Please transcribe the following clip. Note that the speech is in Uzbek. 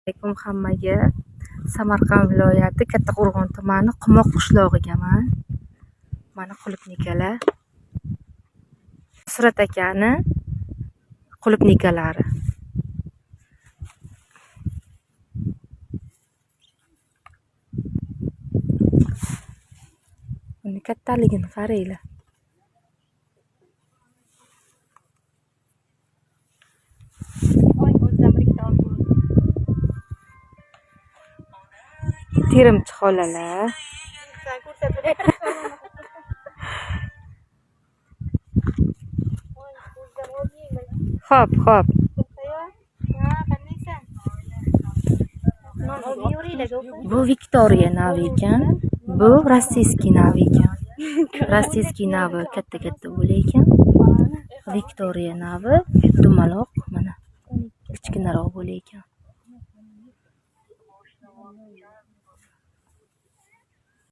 Alaykum hammaga. Samarqand viloyati Kattaqo'rg'on tumani Qimoq qishlog'igaman. Mana qulupnikalar. Nusrat akani qulupnikalari. Buni kattaligini qaranglar. Terimchi xolalar. Xo'p. Bu Viktoriya navi ekan. Bu rossiyskiy navi ekan. Rossiyskiy navi katta bo'lar ekan. Viktoriya navi dumaloq mana kichkinaroq bo'lar ekan.